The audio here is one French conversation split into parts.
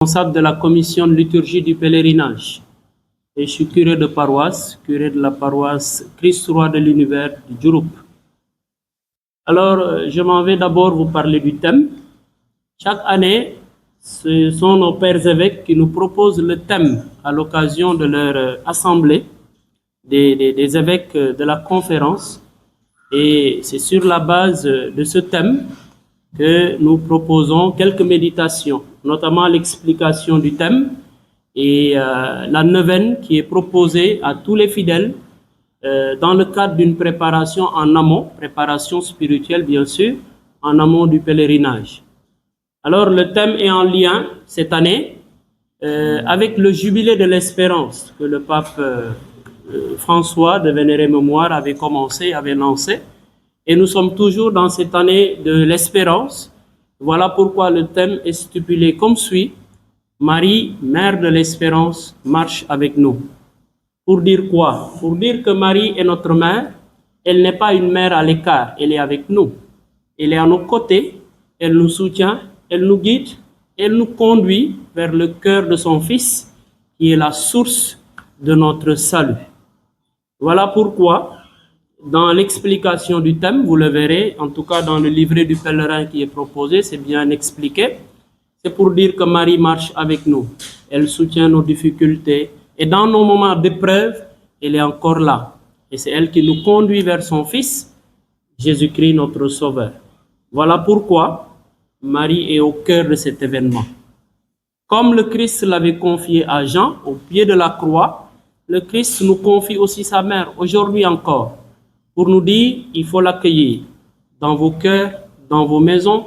Responsable de la commission de liturgie du pèlerinage. Et je suis curé de la paroisse Christ Roi de l'Univers du Diouroup. Alors, je m'en vais d'abord vous parler du thème. Chaque année, ce sont nos pères évêques qui nous proposent le thème à l'occasion de leur assemblée des évêques de la conférence. Et c'est sur la base de ce thème que nous proposons quelques méditations, notamment l'explication du thème et la neuvaine qui est proposée à tous les fidèles dans le cadre d'une préparation en amont, préparation spirituelle bien sûr, en amont du pèlerinage. Alors le thème est en lien cette année avec le jubilé de l'espérance que le pape François de Vénérée Mémoire avait lancé. Et nous sommes toujours dans cette année de l'espérance. Voilà pourquoi le thème est stipulé comme suit. Marie, mère de l'espérance, marche avec nous. Pour dire quoi? Pour dire que Marie est notre mère. Elle n'est pas une mère à l'écart, elle est avec nous. Elle est à nos côtés, elle nous soutient, elle nous guide, elle nous conduit vers le cœur de son Fils, qui est la source de notre salut. Voilà pourquoi, dans l'explication du thème, vous le verrez, en tout cas dans le livret du pèlerin qui est proposé, c'est bien expliqué. C'est pour dire que Marie marche avec nous. Elle soutient nos difficultés. Et dans nos moments d'épreuve, elle est encore là. Et c'est elle qui nous conduit vers son Fils, Jésus-Christ, notre Sauveur. Voilà pourquoi Marie est au cœur de cet événement. Comme le Christ l'avait confié à Jean, au pied de la croix, le Christ nous confie aussi sa mère, aujourd'hui encore, pour nous dire, il faut l'accueillir dans vos cœurs, dans vos maisons,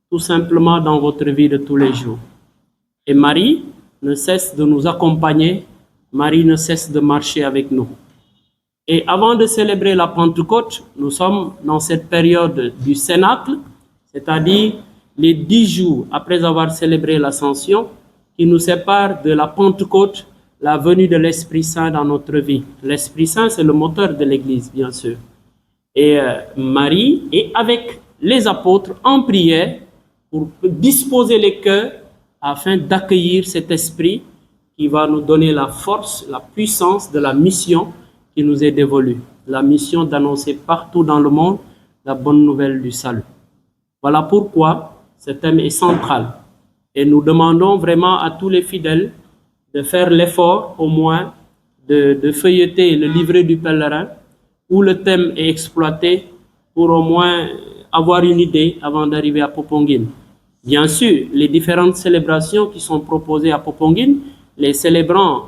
tout simplement dans votre vie de tous les jours. Et Marie ne cesse de nous accompagner, Marie ne cesse de marcher avec nous. Et avant de célébrer la Pentecôte, nous sommes dans cette période du Cénacle, c'est-à-dire les 10 jours après avoir célébré l'Ascension, qui nous séparent de la Pentecôte, la venue de l'Esprit Saint dans notre vie. L'Esprit Saint, c'est le moteur de l'Église, bien sûr. Et Marie est avec les apôtres en prière pour disposer les cœurs afin d'accueillir cet Esprit qui va nous donner la force, la puissance de la mission qui nous est dévolue. La mission d'annoncer partout dans le monde la bonne nouvelle du salut. Voilà pourquoi ce thème est central. Et nous demandons vraiment à tous les fidèles de faire l'effort au moins de feuilleter le livret du pèlerin où le thème est exploité pour au moins avoir une idée avant d'arriver à Popenguine. Bien sûr, les différentes célébrations qui sont proposées à Popenguine, les célébrants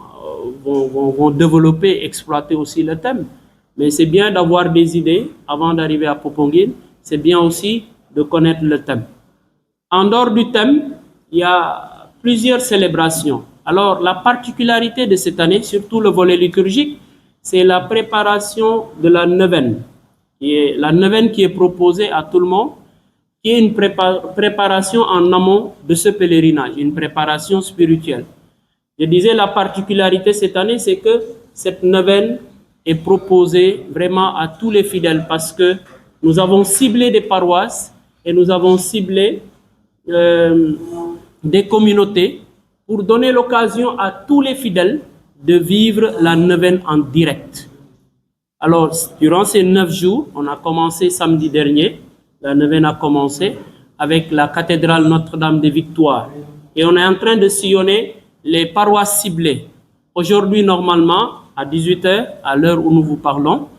vont développer, exploiter aussi le thème. Mais c'est bien d'avoir des idées avant d'arriver à Popenguine, c'est bien aussi de connaître le thème. En dehors du thème, il y a plusieurs célébrations. Alors, la particularité de cette année, surtout le volet liturgique, c'est la préparation de la neuvaine. La neuvaine qui est proposée à tout le monde, qui est une préparation en amont de ce pèlerinage, une préparation spirituelle. Je disais, la particularité cette année, c'est que cette neuvaine est proposée vraiment à tous les fidèles parce que nous avons ciblé des paroisses et nous avons ciblé des communautés pour donner l'occasion à tous les fidèles de vivre la neuvaine en direct. Alors, durant ces 9 jours, on a commencé samedi dernier, la neuvaine a commencé avec la cathédrale Notre-Dame des Victoires. Et on est en train de sillonner les paroisses ciblées. Aujourd'hui, normalement, à 18h, à l'heure où nous vous parlons,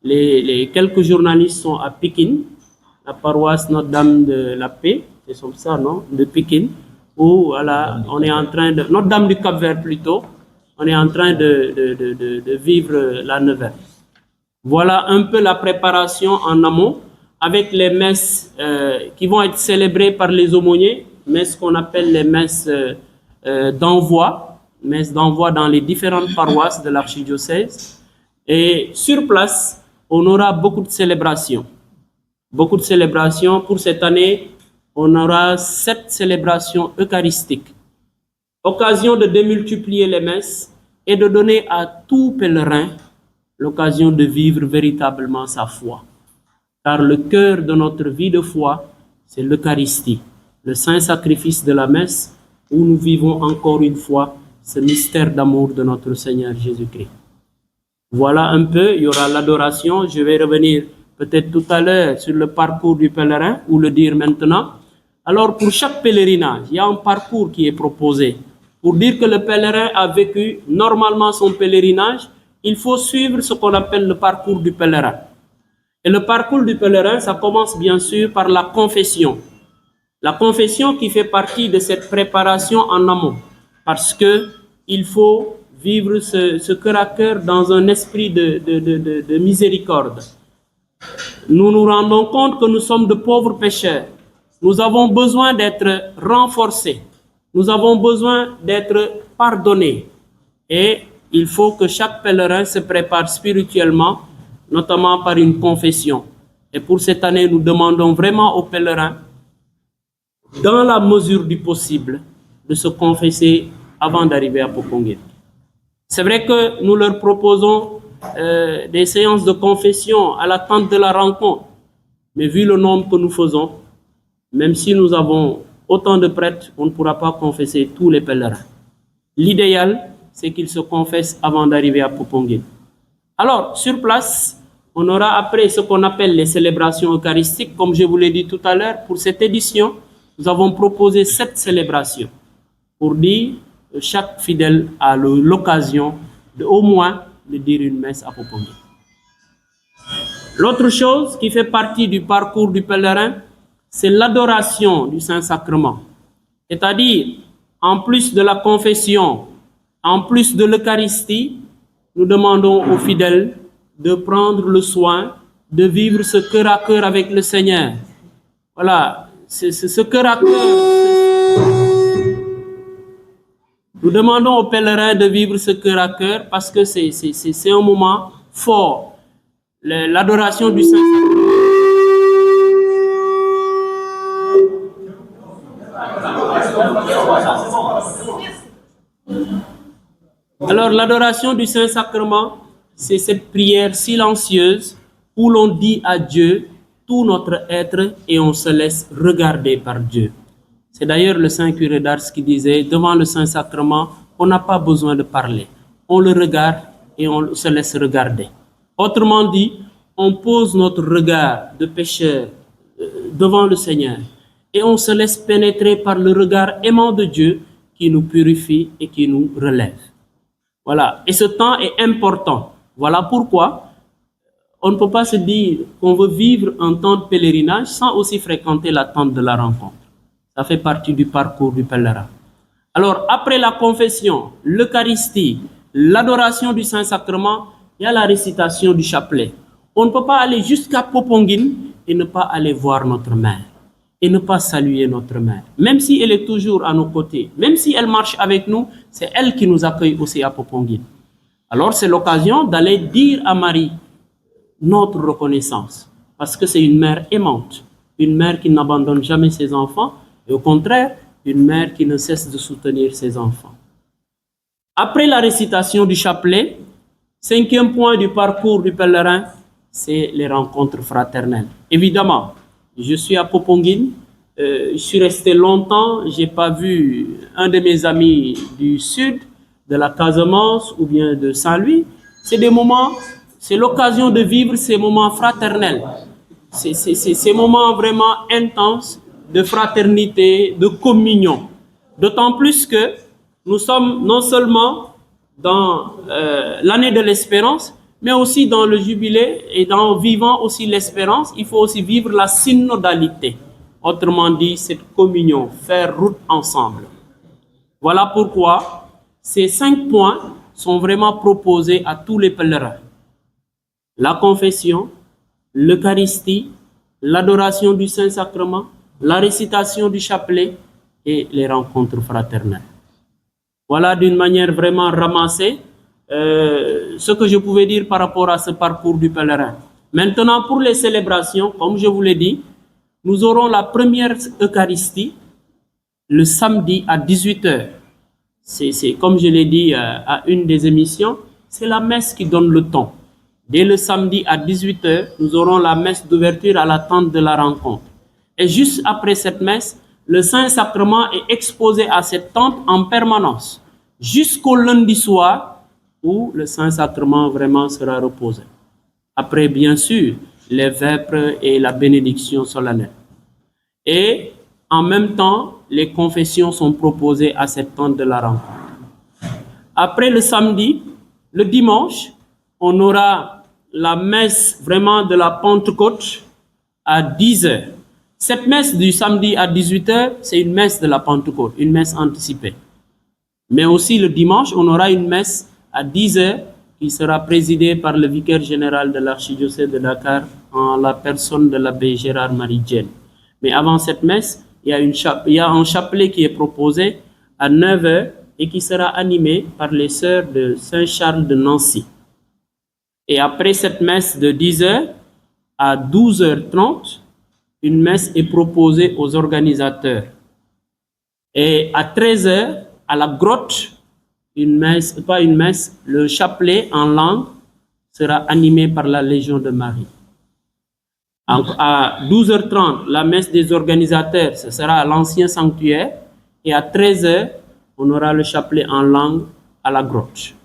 les quelques journalistes sont à Pékin, la paroisse Notre-Dame de la Paix, c'est comme ça, non? De Pékin, où voilà, on est en train de... Notre-Dame du Cap-Vert plutôt, on est en train de vivre la neuvaine. Voilà un peu la préparation en amont avec les messes qui vont être célébrées par les aumôniers, messes qu'on appelle les messes d'envoi dans les différentes paroisses de l'archidiocèse. Et sur place, on aura beaucoup de célébrations. Beaucoup de célébrations. Pour cette année, on aura 7 célébrations eucharistiques. Occasion de démultiplier les messes et de donner à tout pèlerin l'occasion de vivre véritablement sa foi. Car le cœur de notre vie de foi, c'est l'Eucharistie, le saint sacrifice de la messe, où nous vivons encore une fois ce mystère d'amour de notre Seigneur Jésus-Christ. Voilà un peu, il y aura l'adoration. Je vais revenir peut-être tout à l'heure sur le parcours du pèlerin ou le dire maintenant. Alors, pour chaque pèlerinage, il y a un parcours qui est proposé. Pour dire que le pèlerin a vécu normalement son pèlerinage, il faut suivre ce qu'on appelle le parcours du pèlerin. Et le parcours du pèlerin, ça commence bien sûr par la confession. La confession qui fait partie de cette préparation en amont. Parce que il faut vivre ce cœur à cœur dans un esprit de miséricorde. Nous nous rendons compte que nous sommes de pauvres pécheurs. Nous avons besoin d'être renforcés. Nous avons besoin d'être pardonnés. Et il faut que chaque pèlerin se prépare spirituellement, notamment par une confession. Et pour cette année, nous demandons vraiment aux pèlerins, dans la mesure du possible, de se confesser avant d'arriver à Poponguine. C'est vrai que nous leur proposons des séances de confession à l'attente de la rencontre. Mais vu le nombre que nous faisons, même si nous avons autant de prêtres, on ne pourra pas confesser tous les pèlerins. L'idéal, c'est qu'ils se confessent avant d'arriver à Poponguine. Alors, sur place, on aura après ce qu'on appelle les célébrations eucharistiques. Comme je vous l'ai dit tout à l'heure, pour cette édition, nous avons proposé 7 célébrations pour dire que chaque fidèle a l'occasion de au moins de dire une messe à Poponguine. L'autre chose qui fait partie du parcours du pèlerin, c'est l'adoration du Saint-Sacrement. C'est-à-dire, en plus de la confession, en plus de l'Eucharistie, nous demandons aux fidèles de prendre le soin de vivre ce cœur à cœur avec le Seigneur. Voilà, c'est ce cœur à cœur. Nous demandons aux pèlerins de vivre ce cœur à cœur parce que c'est un moment fort. L'adoration du Saint-Sacrement. Alors, l'adoration du Saint-Sacrement, c'est cette prière silencieuse où l'on dit à Dieu tout notre être et on se laisse regarder par Dieu. C'est d'ailleurs le Saint Curé d'Ars qui disait, devant le Saint-Sacrement, on n'a pas besoin de parler. On le regarde et on se laisse regarder. Autrement dit, on pose notre regard de pécheur devant le Seigneur et on se laisse pénétrer par le regard aimant de Dieu qui nous purifie et qui nous relève. Voilà, et ce temps est important. Voilà pourquoi on ne peut pas se dire qu'on veut vivre un temps de pèlerinage sans aussi fréquenter la tente de la rencontre. Ça fait partie du parcours du pèlerin. Alors, après la confession, l'Eucharistie, l'adoration du Saint-Sacrement, il y a la récitation du chapelet. On ne peut pas aller jusqu'à Poponguine et ne pas aller voir notre mère et ne pas saluer notre mère. Même si elle est toujours à nos côtés, même si elle marche avec nous, c'est elle qui nous accueille aussi à Poponguine. Alors, c'est l'occasion d'aller dire à Marie notre reconnaissance parce que c'est une mère aimante, une mère qui n'abandonne jamais ses enfants et au contraire, une mère qui ne cesse de soutenir ses enfants. Après la récitation du chapelet, 5e point du parcours du pèlerin, c'est les rencontres fraternelles. Évidemment, je suis à Poponguine, je suis resté longtemps, je n'ai pas vu un de mes amis du sud, de la Casamance ou bien de Saint-Louis. C'est des moments, c'est l'occasion de vivre ces moments fraternels, ces moments vraiment intenses de fraternité, de communion. D'autant plus que nous sommes non seulement dans l'année de l'espérance, mais aussi dans le jubilé et dans vivant aussi l'espérance, il faut aussi vivre la synodalité. Autrement dit, cette communion, faire route ensemble. Voilà pourquoi ces 5 points sont vraiment proposés à tous les pèlerins. La confession, l'Eucharistie, l'adoration du Saint-Sacrement, la récitation du chapelet et les rencontres fraternelles. Voilà d'une manière vraiment ramassée ce que je pouvais dire par rapport à ce parcours du pèlerin. Maintenant, pour les célébrations, comme je vous l'ai dit, nous aurons la première Eucharistie le samedi à 18h. C'est comme je l'ai dit à une des émissions, c'est la messe qui donne le ton. Dès le samedi à 18h, nous aurons la messe d'ouverture à la tente de la rencontre. Et juste après cette messe, le Saint-Sacrement est exposé à cette tente en permanence, jusqu'au lundi soir où le Saint-Sacrement vraiment sera reposé. Après, bien sûr, les vêpres et la bénédiction solennelle. Et en même temps, les confessions sont proposées à cette tente de la rencontre. Après le samedi, le dimanche, on aura la messe vraiment de la Pentecôte à 10 heures. Cette messe du samedi à 18 heures, c'est une messe de la Pentecôte, une messe anticipée. Mais aussi le dimanche, on aura une messe à 10 heures qui sera présidée par le vicaire général de l'archidiocèse de Dakar en la personne de l'abbé Gérard-Marie Diène. Mais avant cette messe, il y a un chapelet qui est proposé à 9 heures et qui sera animé par les sœurs de Saint-Charles de Nancy. Et après cette messe de 10 heures, à 12h30, une messe est proposée aux organisateurs. Et à 13 heures, à la grotte, le chapelet en langue sera animé par la Légion de Marie. À 12h30, la messe des organisateurs, ce sera à l'ancien sanctuaire. Et à 13h, on aura le chapelet en langue à la grotte.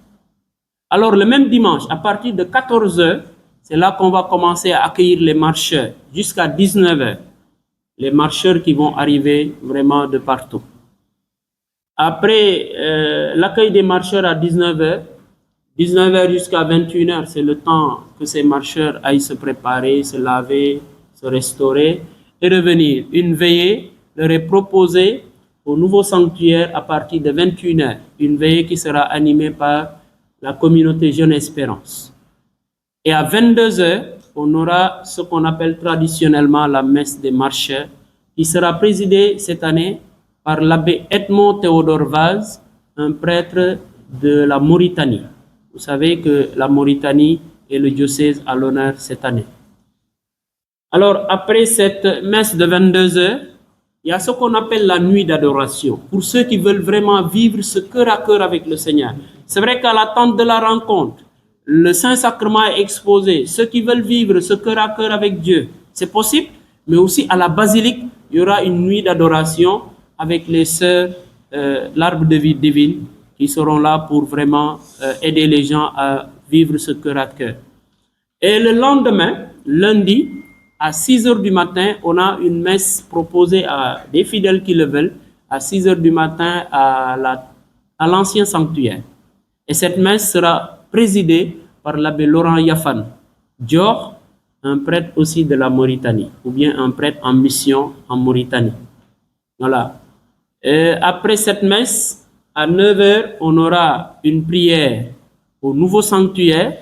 Alors, le même dimanche, à partir de 14h, c'est là qu'on va commencer à accueillir les marcheurs jusqu'à 19h. Les marcheurs qui vont arriver vraiment de partout. Après l'accueil des marcheurs à 19h, 19h jusqu'à 21h, c'est le temps que ces marcheurs aillent se préparer, se laver, se restaurer et revenir. Une veillée leur est proposée au nouveau sanctuaire à partir de 21h. Une veillée qui sera animée par la communauté Jeune Espérance. Et à 22h, on aura ce qu'on appelle traditionnellement la messe des marcheurs, qui sera présidée cette année par l'abbé Edmond Théodore Vaz, un prêtre de la Mauritanie. Vous savez que la Mauritanie est le diocèse à l'honneur cette année. Alors, après cette messe de 22h, il y a ce qu'on appelle la nuit d'adoration. Pour ceux qui veulent vraiment vivre ce cœur à cœur avec le Seigneur. C'est vrai qu'à la tente de la rencontre, le Saint-Sacrement est exposé. Ceux qui veulent vivre ce cœur à cœur avec Dieu, c'est possible. Mais aussi à la basilique, il y aura une nuit d'adoration avec les sœurs, l'arbre de vie divine, qui seront là pour vraiment aider les gens à vivre ce cœur à cœur. Et le lendemain, lundi, à 6h du matin, on a une messe proposée à des fidèles qui le veulent, à 6h du matin à l'ancien sanctuaire. Et cette messe sera présidée par l'abbé Laurent Yafan Dior, un prêtre aussi de la Mauritanie, ou bien un prêtre en mission en Mauritanie. Voilà. Et après cette messe, à 9h, on aura une prière au nouveau sanctuaire,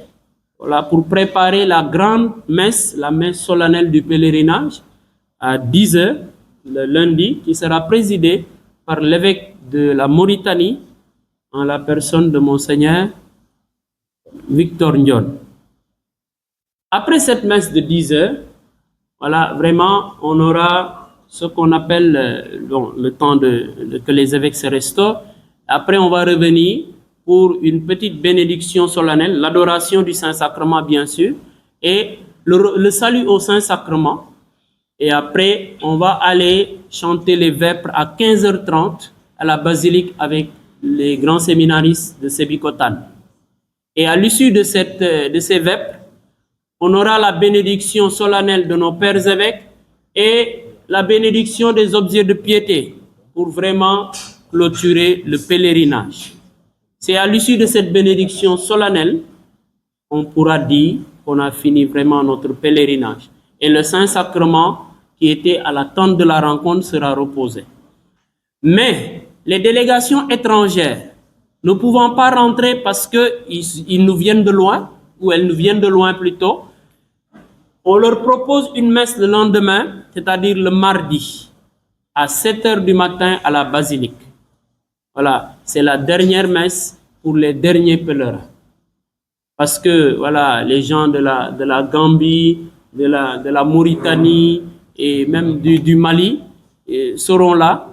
voilà, pour préparer la grande messe, la messe solennelle du pèlerinage, à 10h, le lundi, qui sera présidée par l'évêque de la Mauritanie, en la personne de Monseigneur Victor Ndion. Après cette messe de 10h, voilà, vraiment, on aura ce qu'on appelle le temps que les évêques se restaurent. Après, on va revenir pour une petite bénédiction solennelle, l'adoration du Saint-Sacrement, bien sûr, et le salut au Saint-Sacrement. Et après, on va aller chanter les vêpres à 15h30 à la basilique avec les grands séminaristes de Sébikotane. Et à l'issue de ces vêpres, on aura la bénédiction solennelle de nos pères évêques et la bénédiction des objets de piété pour vraiment clôturer le pèlerinage. C'est à l'issue de cette bénédiction solennelle qu'on pourra dire qu'on a fini vraiment notre pèlerinage. Et le Saint-Sacrement qui était à la tente de la rencontre sera reposé. Mais les délégations étrangères ne pouvant pas rentrer parce qu'ils nous viennent de loin, ou elles nous viennent de loin plutôt, on leur propose une messe le lendemain, c'est-à-dire le mardi, à 7h du matin à la basilique. Voilà, c'est la dernière messe pour les derniers pèlerins. Parce que voilà, les gens de la Gambie, de la Mauritanie et même du Mali seront là.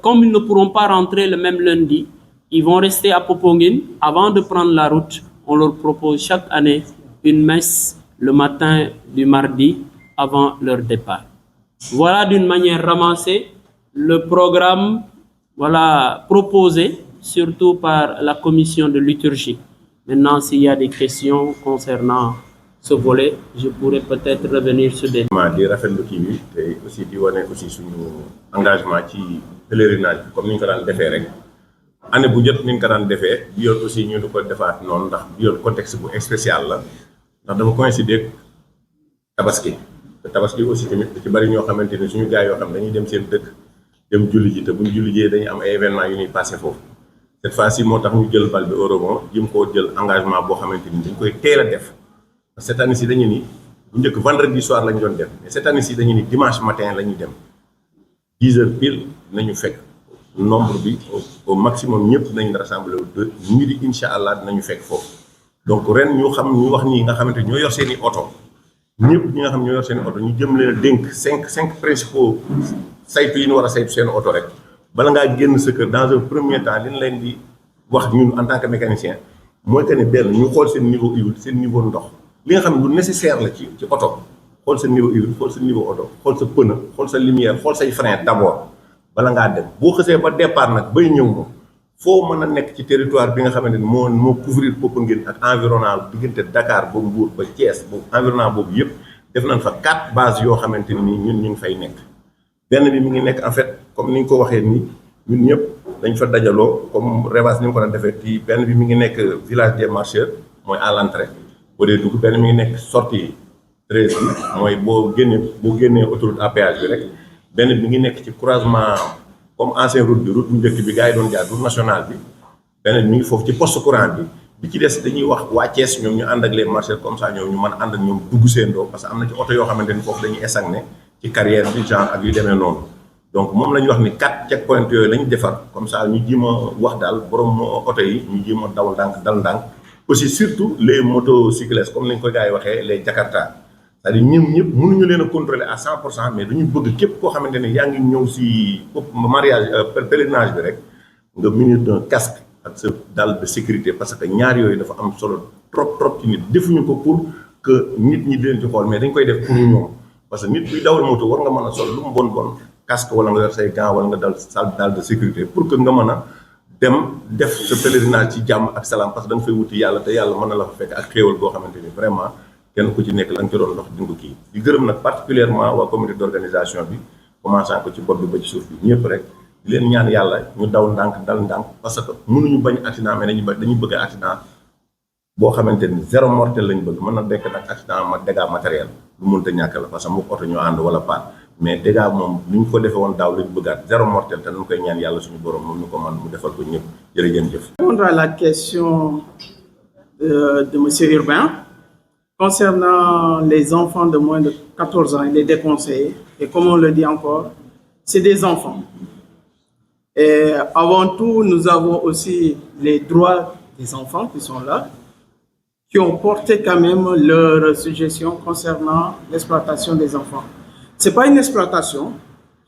Comme ils ne pourront pas rentrer le même lundi, ils vont rester à Popenguine. Avant de prendre la route, on leur propose chaque année une messe le matin du mardi avant leur départ. Voilà d'une manière ramassée le programme voilà, proposé, surtout par la commission de liturgie. Maintenant, s'il y a des questions concernant ce volet, je pourrais peut-être revenir sur des... di rafetlu kii bi te aussi di wane aussi suñu engagement ci pèlerinage bi comme ni ñu ko daan defee rek année bu jot ni ñu ko daan defee bi yoon aussi ñu di ko defaat noonu ndax bi yoon contexte bu spécial la ndax dafa coïncider tabaski te tabaski aussi tamit ci bari ñoo xamante ni suñu gars yoo xam dañuy dem seen dëkk dem julli ji te buñ julli jee dañuy am ay événements yu ñuy passé foofu cette fois-ci moo tax ñu jël bal bi au rebond jëm koo jël engagement boo xamante ni dañ koy teel a def cette année ci dañu ni bu njëkk vendredi soir lañ doon def mais cette année ci dañu ni dimanche matin la ñuy dem 10 heures pile nañu fekk nombre bi au maximum ñëpp nañ rassembler de midi incha allah dinañu fekk foofu donc ren ñu xam ñu wax ñi nga xamante ñoo yor seen i oto ñëpp ñi nga xam ñoo yor seen i oto ñu jëm leen a dénk cinq principaux saytu yi ñu war a saytu seen oto rek bala ngaa génn sa kër dans un premier temps li ñu leen di wax ñun en tant que mécanicien mooy que ne benn ñu xool seen niveau huile seen niveau ndox li nga xam ne lu nécessaire la ci oto xool sa niveau huile xool sa niveau oto xool sa pneu xool sa lumière xool say frein d'abord bala ngaa dem boo xësee ba départ nag bay ñëw moom foo mën a nekk ci territoire bi nga xamante ni moo couvrir Popenguine ak environnement diggante Dakar ba Mbour ba Thiès ba environnement boobu yëpp def nañ fa 4 bases yoo xamante ni ñun ñu ngi fay nekk benn bi mi ngi nekk en fait comme ni nga ko waxee nii ñun ñëpp dañ fa dajaloo comme Revas ni nga ko daan defee ci benn bi mi ngi nekk village des marcheurs mooy à l'entrée boo dee dugg benn mi ngi nekk sortie 13 bi mooy boo génnee autoroute à péage bi rek benn bi ngi nekk ci croisement comme ancien route bu njëkk bi gars yi doon jaar route nationale bi benn mi ngi foofu ci poste courant bi ci des dañuy wax waa Thiès ñoom ñu ànd ak les marcheurs comme ça ñoom ñu mën a ànd ak ñoom dugg seen doo parce que am na ci oto yoo xamante ni foofu dañuy estagné ci carrière bi genre ak yu demee noonu donc moom la ñu wax ni 4 checkpoint yooyu la ñu defar comme ça ñu jéem a wax daal borom oto yi ñu jéem a daw ndànk dal ndànk aussi surtout les motocyclistes comme ni ñu ko gars yi waxee les Jakarta c'est-à-dire ñëpp mënuñu leen a contrôler à 100% mais dañu bëgg képp koo xamante ne yaa ngi ñëw si mariage pèlerinage bi rek nga munir d'un casque ak sa dàll de sécurité parce que ñaar yooyu dafa am solo trop ci nit defuñu ko pour que nit ñi di leen ci xool mais dañ koy def pour ñoom parce que nit buy dawal moto war nga mën a sol lu mu bon casque wala nga yor say gants wala nga dal sa dàll de sécurité pour que nga mën a dem def sa pèlerinage ci jàmm ak salaam parce que da nga fay wuti yàlla te yàlla mën na la fa fekk ak xéewal goo xamante ni vraiment kenn ku ci nekk la nga ci doon ndox dinga kii di gërëm nag particulièrement waa comité d'organisation bi commençant ko ci bopp bi ba ci suuf bi ñëpp rek di leen ñaan yàlla ñu daw ndànk dal ndànk parce que mënuñu bañ accident mais dañu bëgg accident boo xamante ni 0 mortel lañ bëgg mën na nekk nag accident dégâts matériel lu mënta ñàkk la parce que mu oto ñu ànd wala pas mais dégâts moom ni ñu ko defee woon daaw lañ bëggaat 0 mortel te nañu koy ñaan yàlla suñu borom moom ñu ko man mu defal ko ñëpp jërëjëf. Répondre à la question de monsieur Urbain concernant les enfants de moins de 14 ans, il est déconseillé. Et comme on le dit encore, c'est des enfants. Et avant tout, nous avons aussi les droits des enfants qui sont là, qui ont porté quand même leur suggestion concernant l'exploitation des enfants. Ce n'est pas une exploitation,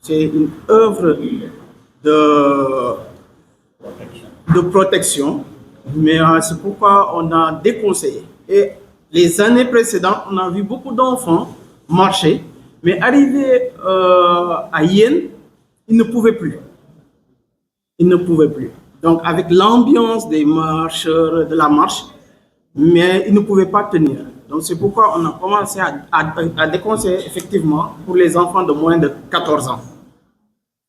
c'est une œuvre de protection, mais c'est pourquoi on a déconseillé. Et les années précédentes, on a vu beaucoup d'enfants marcher, mais arrivés à Yen, ils ne pouvaient plus. Ils ne pouvaient plus. Donc, avec l'ambiance des marcheurs, de la marche, mais ils ne pouvaient pas tenir. Donc, c'est pourquoi on a commencé à déconseiller effectivement pour les enfants de moins de 14 ans.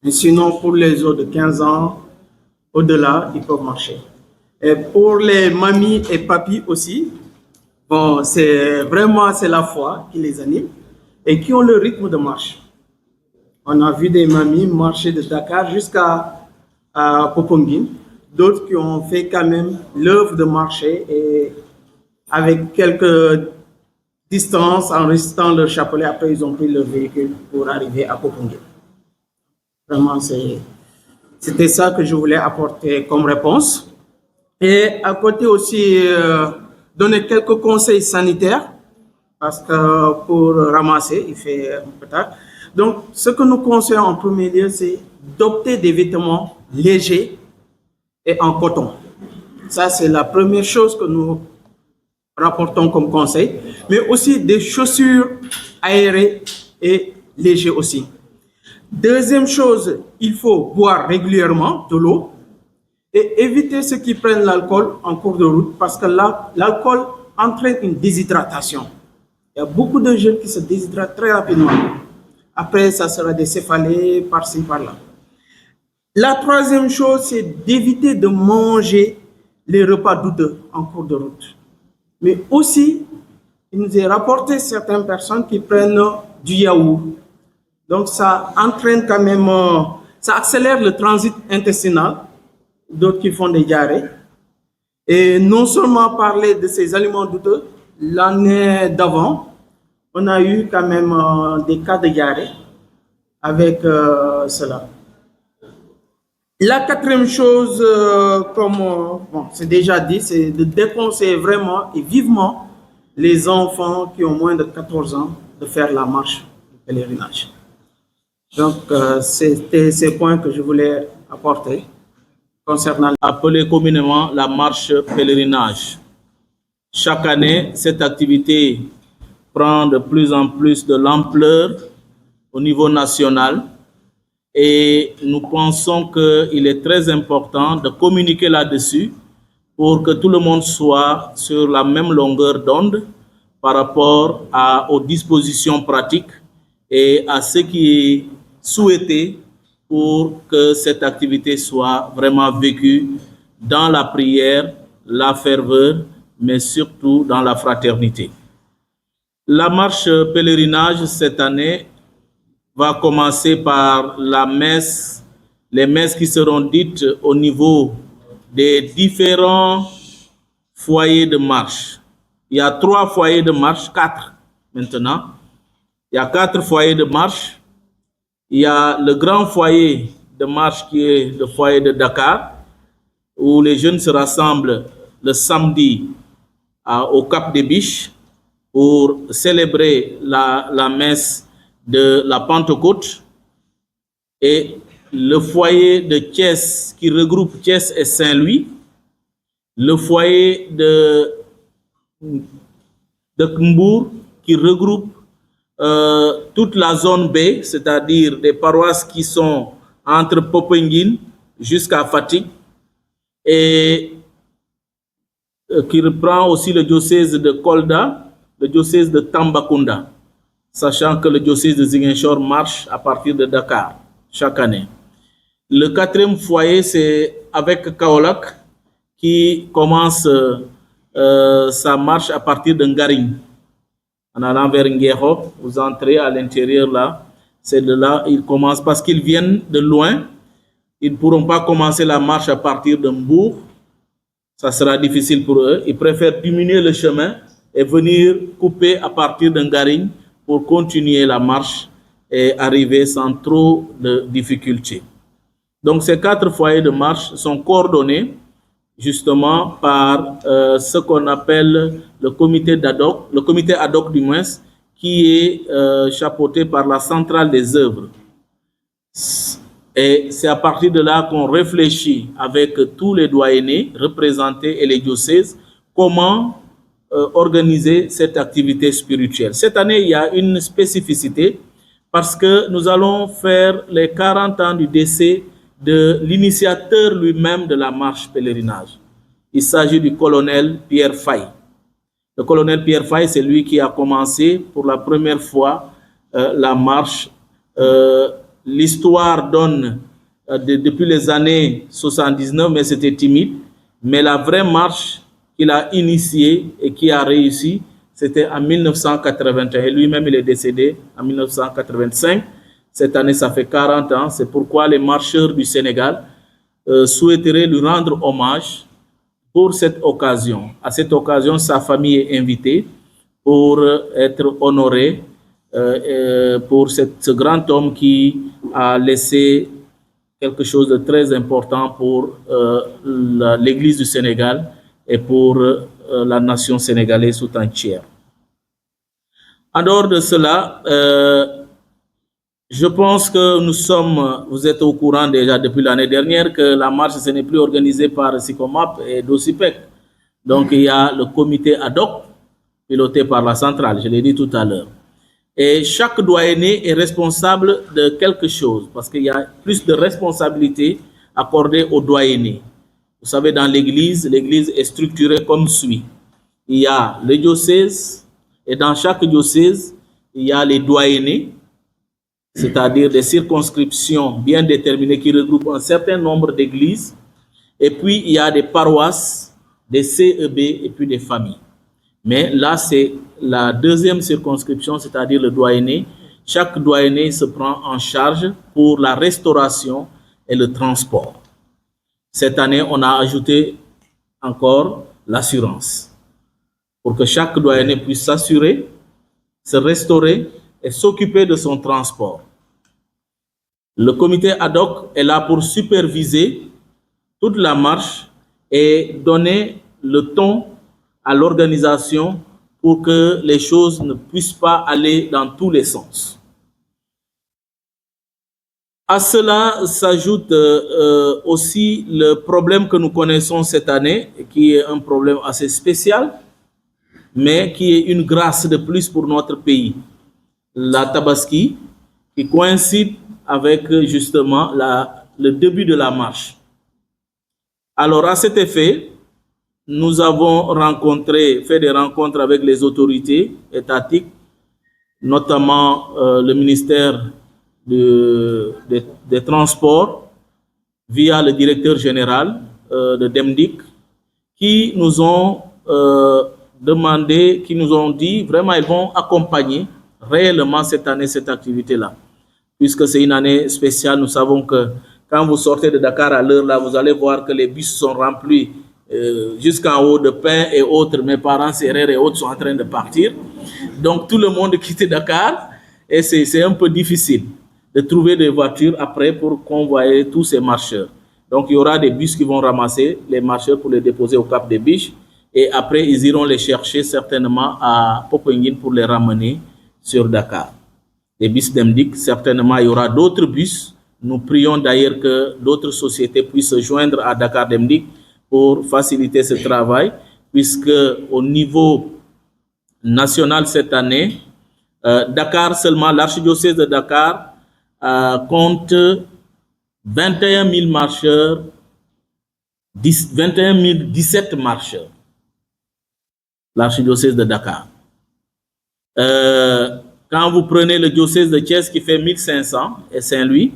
Mais sinon, pour les autres de 15 ans, au-delà, ils peuvent marcher. Et pour les mamies et papis aussi, bon, c'est la foi qui les anime et qui ont le rythme de marche. On a vu des mamies marcher de Dakar jusqu'à Popenguine, d'autres qui ont fait quand même l'œuvre de marcher et avec quelques distances, en restant leur chapelet, après ils ont pris leur véhicule pour arriver à Popenguine. Vraiment, c'était ça que je voulais apporter comme réponse. Et à côté aussi, donner quelques conseils sanitaires, parce que pour ramasser, il fait un peu tard. Donc, ce que nous conseillons en premier lieu, c'est d'opter des vêtements légers et en coton. Ça, c'est la première chose que nous rapportons comme conseil, mais aussi des chaussures aérées et légères aussi. Deuxième chose, il faut boire régulièrement de l'eau et éviter ceux qui prennent l'alcool en cours de route parce que l'alcool entraîne une déshydratation. Il y a beaucoup de jeunes qui se déshydratent très rapidement. Après, ça sera des céphalées par-ci, par-là. La troisième chose, c'est d'éviter de manger les repas douteux en cours de route. Mais aussi, il nous est rapporté certaines personnes qui prennent du yaourt. Donc, ça entraîne quand même, ça accélère le transit intestinal, d'autres qui font des diarrhées. Et non seulement parler de ces aliments douteux, l'année d'avant, on a eu quand même des cas de diarrhée avec cela. La quatrième chose, comme c'est déjà dit, c'est de déconseiller vraiment et vivement les enfants qui ont moins de 14 ans de faire la marche du pèlerinage. Donc, c'était ces points que je voulais apporter concernant appelée communément la marche pèlerinage. Chaque année, cette activité prend de plus en plus de l'ampleur au niveau national et nous pensons qu'il est très important de communiquer là-dessus pour que tout le monde soit sur la même longueur d'onde par rapport aux dispositions pratiques et à ce qui est souhaité pour que cette activité soit vraiment vécue dans la prière, la ferveur, mais surtout dans la fraternité. La marche pèlerinage cette année va commencer par la messe, les messes qui seront dites au niveau des différents foyers de marche. Il y a 3 foyers de marche, 4 maintenant. Il y a 4 foyers de marche. Il y a le grand foyer de marche qui est le foyer de Dakar, où les jeunes se rassemblent le samedi au Cap des Biches pour célébrer la messe de la Pentecôte, et le foyer de Thiès qui regroupe Thiès et Saint-Louis, le foyer de Mbour qui regroupe toute la zone B, c'est-à-dire des paroisses qui sont entre Popenguine jusqu'à Fatick, et qui reprend aussi le diocèse de Kolda, le diocèse de Tambacounda, sachant que le diocèse de Ziguinchor marche à partir de Dakar chaque année. Le 4e foyer, c'est avec Kaolack, qui commence sa marche à partir de Ngaring. En allant vers Nguéhop, vous entrez à l'intérieur là, c'est de là ils commencent, parce qu'ils viennent de loin, ils ne pourront pas commencer la marche à partir de Mbour, ça sera difficile pour eux, ils préfèrent diminuer le chemin et venir couper à partir de Ngaring pour continuer la marche et arriver sans trop de difficultés. Donc ces 4 foyers de marche sont coordonnés justement par ce qu'on appelle le comité ad hoc du moins, qui est chapeauté par la centrale des œuvres. Et c'est à partir de là qu'on réfléchit avec tous les doyennés représentés et les diocèses comment organiser cette activité spirituelle. Cette année, il y a une spécificité parce que nous allons faire les 40 ans du décès de l'initiateur lui-même de la marche pèlerinage. Il s'agit du colonel Pierre Faye. Le colonel Pierre Faye, c'est lui qui a commencé pour la première fois la marche. L'histoire donne depuis les années 79, mais c'était timide. Mais la vraie marche qu'il a initiée et qui a réussi, c'était en 1981. Et lui-même, il est décédé en 1985. Cette année, ça fait 40 ans. C'est pourquoi les marcheurs du Sénégal souhaiteraient lui rendre hommage pour cette occasion. À cette occasion, sa famille est invitée pour être honorée pour ce grand homme qui a laissé quelque chose de très important pour l'Église du Sénégal et pour la nation sénégalaise tout entière. En dehors de cela, je pense que vous êtes au courant déjà depuis l'année dernière que la marche ce n'est plus organisée par SICOMAP et DOSIPEC. Donc il y a le comité ad hoc piloté par la centrale, je l'ai dit tout à l'heure. Et chaque doyenné est responsable de quelque chose, parce qu'il y a plus de responsabilités accordées aux doyennés. Vous savez, dans l'Église est structurée comme suit. Il y a le diocèse, et dans chaque diocèse, il y a les doyennés, c'est-à-dire des circonscriptions bien déterminées qui regroupent un certain nombre d'églises. Et puis, il y a des paroisses, des CEB et puis des familles. Mais là, c'est la deuxième circonscription, c'est-à-dire le doyenné. Chaque doyenné se prend en charge pour la restauration et le transport. Cette année, on a ajouté encore l'assurance pour que chaque doyenné puisse s'assurer, se restaurer et s'occuper de son transport. Le comité ad hoc est là pour superviser toute la marche et donner le ton à l'organisation pour que les choses ne puissent pas aller dans tous les sens. À cela s'ajoute aussi le problème que nous connaissons cette année, qui est un problème assez spécial, mais qui est une grâce de plus pour notre pays. La Tabaski, qui coïncide avec justement le début de la marche. Alors, à cet effet, nous avons fait des rencontres avec les autorités étatiques, notamment le ministère des Transports, via le directeur général de DEMDIC, qui nous ont demandé, qui nous ont dit, vraiment, ils vont accompagner réellement cette année cette activité-là. Puisque c'est une année spéciale, nous savons que quand vous sortez de Dakar à l'heure là, vous allez voir que les bus sont remplis jusqu'en haut de pain et autres. Mes parents, serrères et autres sont en train de partir. Donc tout le monde quitte Dakar et c'est un peu difficile de trouver des voitures après pour convoyer tous ces marcheurs. Donc il y aura des bus qui vont ramasser les marcheurs pour les déposer au Cap des Biches et après ils iront les chercher certainement à Popenguine pour les ramener sur Dakar. Les bus DEMDIC, certainement il y aura d'autres bus. Nous prions d'ailleurs que d'autres sociétés puissent se joindre à Dakar DEMDIC pour faciliter ce travail, puisque au niveau national cette année, Dakar seulement, l'archidiocèse de Dakar compte 21 000 marcheurs, 17 marcheurs, l'archidiocèse de Dakar. Quand vous prenez le diocèse de Thiès qui fait 1500 et Saint-Louis,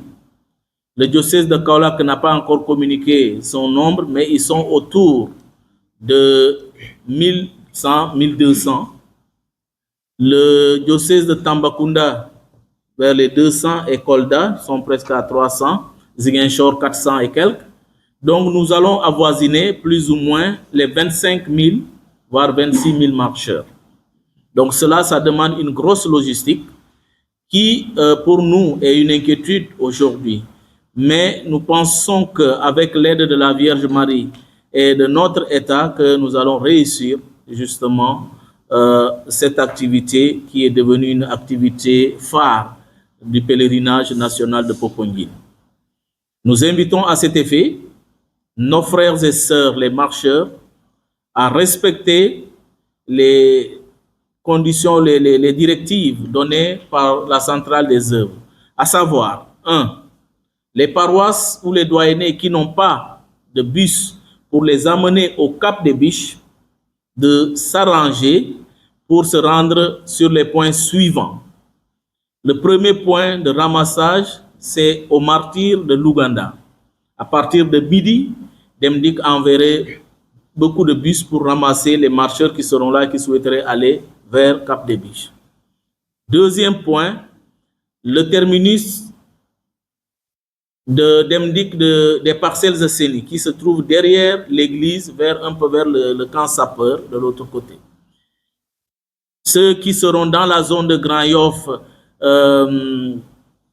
le diocèse de Kaolack n'a pas encore communiqué son nombre, mais ils sont autour de 1100, 1200. Le diocèse de Tambacounda, vers les 200, et Kolda sont presque à 300, Ziguinchor 400 et quelques. Donc nous allons avoisiner plus ou moins les 25 000, voire 26 000 marcheurs. Donc cela, ça demande une grosse logistique qui, pour nous, est une inquiétude aujourd'hui. Mais nous pensons qu'avec l'aide de la Vierge Marie et de notre État, que nous allons réussir justement cette activité qui est devenue une activité phare du pèlerinage national de Popenguine. Nous invitons à cet effet nos frères et sœurs, les marcheurs, à respecter les conditions, les directives données par la centrale des œuvres, à savoir, 1. Les paroisses ou les doyennés qui n'ont pas de bus pour les amener au Cap des Biches, de s'arranger pour se rendre sur les points suivants. Le premier point de ramassage, c'est au martyr de l'Ouganda. À partir de midi, DEMDIC enverrait beaucoup de bus pour ramasser les marcheurs qui seront là et qui souhaiteraient aller vers Cap des Biches. Deuxième point, le terminus de DEMDIC des parcelles de Séni qui se trouve derrière l'église, un peu vers le camp sapeur de l'autre côté. Ceux qui seront dans la zone de Grand Yoff,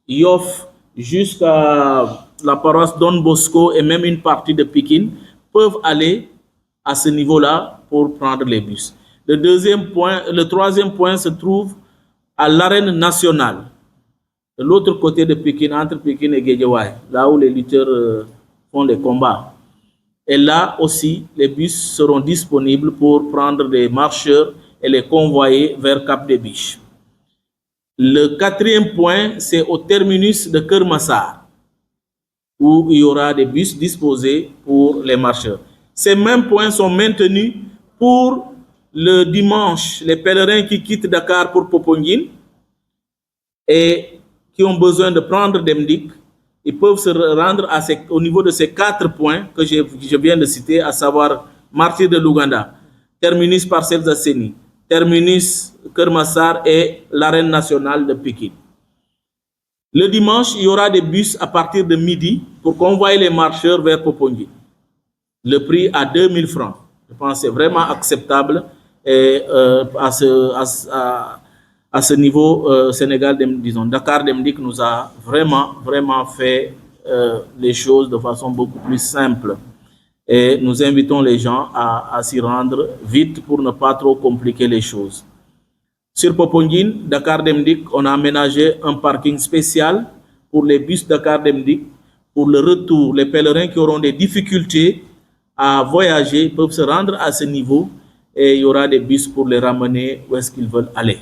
Yoff jusqu'à la paroisse Don Bosco et même une partie de Pikine peuvent aller à ce niveau-là pour prendre les bus. Le troisième point se trouve à l'arène nationale, de l'autre côté de Pikine, entre Pikine et Guédiawaye, là où les lutteurs font les combats. Et là aussi, les bus seront disponibles pour prendre des marcheurs et les convoyer vers Cap des Biches. Le quatrième point, c'est au terminus de Kermassar, où il y aura des bus disposés pour les marcheurs. Ces mêmes points sont maintenus pour le dimanche, les pèlerins qui quittent Dakar pour Popenguine et qui ont besoin de prendre Demdik, ils peuvent se rendre au niveau de ces 4 points que je viens de citer, à savoir Martyr de l'Ouganda, terminus Parcelles Asseni, terminus Kermassar et l'arène nationale de Pékin. Le dimanche, il y aura des bus à partir de midi pour convoyer les marcheurs vers Popenguine. Le prix à 2000 francs. Je pense que c'est vraiment acceptable et à ce niveau, Sénégal, disons, Dakar Demdik nous a vraiment fait les choses de façon beaucoup plus simple. Et nous invitons les gens à s'y rendre vite pour ne pas trop compliquer les choses. Sur Popenguine, Dakar Demdik, on a aménagé un parking spécial pour les bus Dakar Demdik. Pour le retour, les pèlerins qui auront des difficultés à voyager peuvent se rendre à ce niveau et il y aura des bus pour les ramener où est-ce qu'ils veulent aller.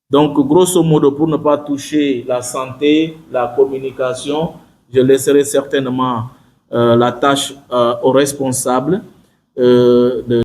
Donc, grosso modo, pour ne pas toucher la santé, la communication, je laisserai certainement la tâche aux responsables de